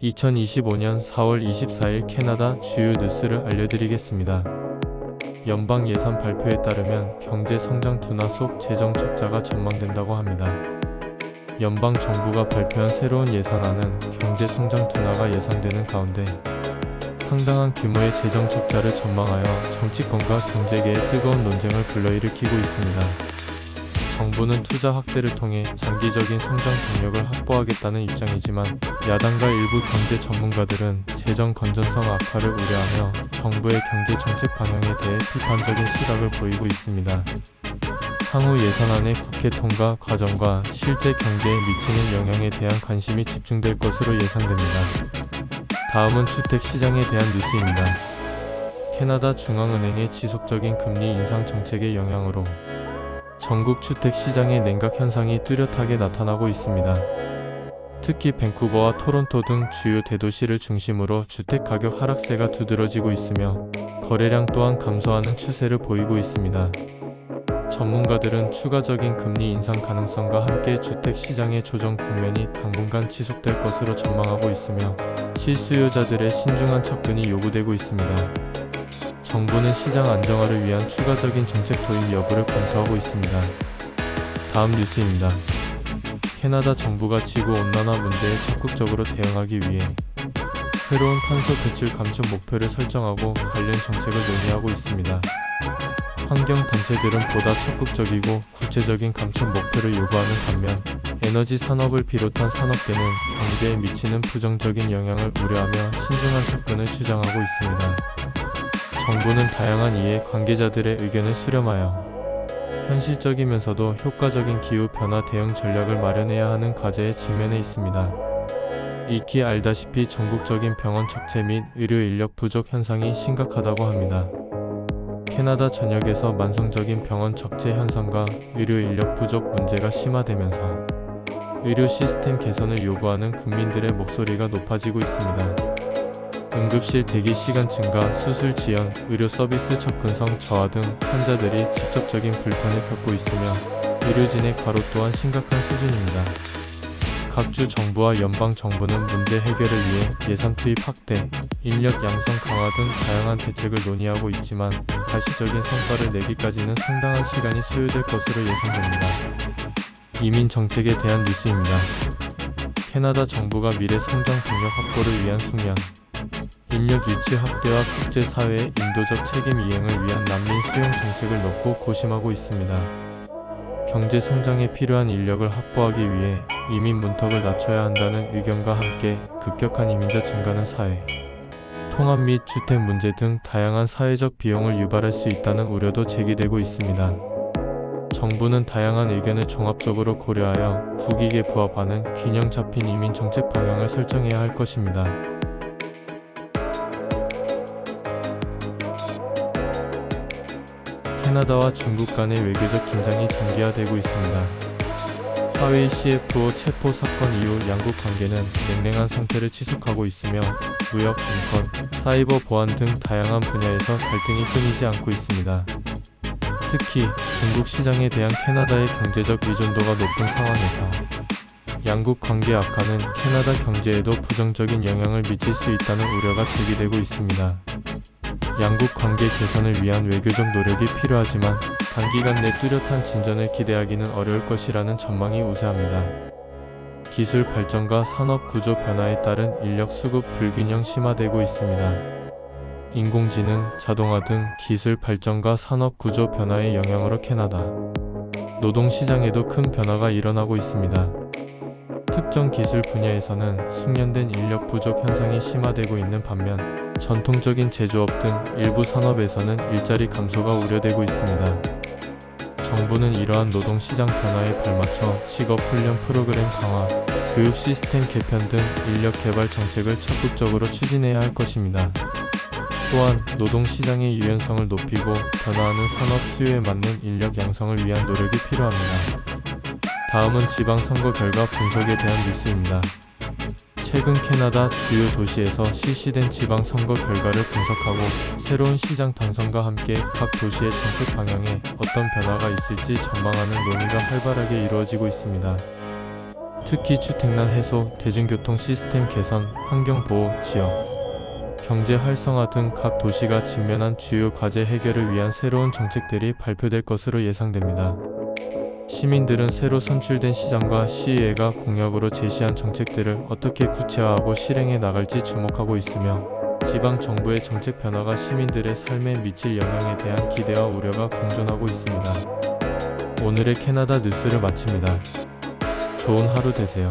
2025년 4월 24일 캐나다 주요 뉴스를 알려드리겠습니다. 연방 예산 발표에 따르면 경제 성장 둔화 속 재정 적자가 전망된다고 합니다. 연방 정부가 발표한 새로운 예산안은 경제 성장 둔화가 예상되는 가운데 상당한 규모의 재정 적자를 전망하여 정치권과 경제계의 뜨거운 논쟁을 불러일으키고 있습니다. 정부는 투자 확대를 통해 장기적인 성장 동력을 확보하겠다는 입장이지만 야당과 일부 경제 전문가들은 재정 건전성 악화를 우려하며 정부의 경제 정책 방향에 대해 비판적인 시각을 보이고 있습니다. 향후 예산안의 국회 통과 과정과 실제 경제에 미치는 영향에 대한 관심이 집중될 것으로 예상됩니다. 다음은 주택 시장에 대한 뉴스입니다. 캐나다 중앙은행의 지속적인 금리 인상 정책의 영향으로 전국 주택 시장의 냉각 현상이 뚜렷하게 나타나고 있습니다. 특히 밴쿠버와 토론토 등 주요 대도시를 중심으로 주택 가격 하락세가 두드러지고 있으며 거래량 또한 감소하는 추세를 보이고 있습니다. 전문가들은 추가적인 금리 인상 가능성과 함께 주택 시장의 조정 국면이 당분간 지속될 것으로 전망하고 있으며 실수요자들의 신중한 접근이 요구되고 있습니다. 정부는 시장 안정화를 위한 추가적인 정책 도입 여부를 검토하고 있습니다. 다음 뉴스입니다. 캐나다 정부가 지구온난화 문제에 적극적으로 대응하기 위해 새로운 탄소 배출 감축 목표를 설정하고 관련 정책을 논의하고 있습니다. 환경단체들은 보다 적극적이고 구체적인 감축 목표를 요구하는 반면 에너지 산업을 비롯한 산업계는 경제에 미치는 부정적인 영향을 우려하며 신중한 접근을 주장하고 있습니다. 정부는 다양한 이해 관계자들의 의견을 수렴하여 현실적이면서도 효과적인 기후변화 대응 전략을 마련해야 하는 과제에 직면해 있습니다. 익히 알다시피 전국적인 병원 적체 및 의료 인력 부족 현상이 심각하다고 합니다. 캐나다 전역에서 만성적인 병원 적체 현상과 의료 인력 부족 문제가 심화되면서 의료 시스템 개선을 요구하는 국민들의 목소리가 높아지고 있습니다. 응급실 대기 시간 증가, 수술 지연, 의료 서비스 접근성 저하 등 환자들이 직접적인 불편을 겪고 있으며 의료진의 과로 또한 심각한 수준입니다. 각 주 정부와 연방 정부는 문제 해결을 위해 예산 투입 확대, 인력 양성 강화 등 다양한 대책을 논의하고 있지만 가시적인 성과를 내기까지는 상당한 시간이 소요될 것으로 예상됩니다. 이민 정책에 대한 뉴스입니다. 캐나다 정부가 미래 성장 동력 확보를 위한 숙련, 인력 유치 확대와 국제사회의 인도적 책임 이행을 위한 난민 수용 정책을 놓고 고심하고 있습니다. 경제 성장에 필요한 인력을 확보하기 위해 이민 문턱을 낮춰야 한다는 의견과 함께 급격한 이민자 증가는 사회, 통합 및 주택 문제 등 다양한 사회적 비용을 유발할 수 있다는 우려도 제기되고 있습니다. 정부는 다양한 의견을 종합적으로 고려하여 국익에 부합하는 균형 잡힌 이민 정책 방향을 설정해야 할 것입니다. 캐나다와 중국 간의 외교적 긴장이 장기화되고 있습니다. 하웨이 CFO 체포 사건 이후 양국 관계는 냉랭한 상태를 지속하고 있으며 무역, 인권, 사이버 보안 등 다양한 분야에서 갈등이 끊이지 않고 있습니다. 특히 중국 시장에 대한 캐나다의 경제적 의존도가 높은 상황에서 양국 관계 악화는 캐나다 경제에도 부정적인 영향을 미칠 수 있다는 우려가 제기되고 있습니다. 양국 관계 개선을 위한 외교적 노력이 필요하지만 단기간 내 뚜렷한 진전을 기대하기는 어려울 것이라는 전망이 우세합니다. 기술 발전과 산업 구조 변화에 따른 인력 수급 불균형 심화되고 있습니다. 인공지능, 자동화 등 기술 발전과 산업 구조 변화의 영향으로 캐나다 노동시장에도 큰 변화가 일어나고 있습니다. 특정 기술 분야에서는 숙련된 인력 부족 현상이 심화되고 있는 반면 전통적인 제조업 등 일부 산업에서는 일자리 감소가 우려되고 있습니다. 정부는 이러한 노동시장 변화에 발맞춰 직업훈련 프로그램 강화, 교육 시스템 개편 등 인력 개발 정책을 적극적으로 추진해야 할 것입니다. 또한 노동시장의 유연성을 높이고 변화하는 산업 수요에 맞는 인력 양성을 위한 노력이 필요합니다. 다음은 지방선거 결과 분석에 대한 뉴스입니다. 최근 캐나다 주요 도시에서 실시된 지방선거 결과를 분석하고 새로운 시장 당선과 함께 각 도시의 정책 방향에 어떤 변화가 있을지 전망하는 논의가 활발하게 이루어지고 있습니다. 특히 주택난 해소, 대중교통 시스템 개선, 환경보호, 지역 경제 활성화 등 각 도시가 직면한 주요 과제 해결을 위한 새로운 정책들이 발표될 것으로 예상됩니다. 시민들은 새로 선출된 시장과 시의회가 공약으로 제시한 정책들을 어떻게 구체화하고 실행해 나갈지 주목하고 있으며, 지방 정부의 정책 변화가 시민들의 삶에 미칠 영향에 대한 기대와 우려가 공존하고 있습니다. 오늘의 캐나다 뉴스를 마칩니다. 좋은 하루 되세요.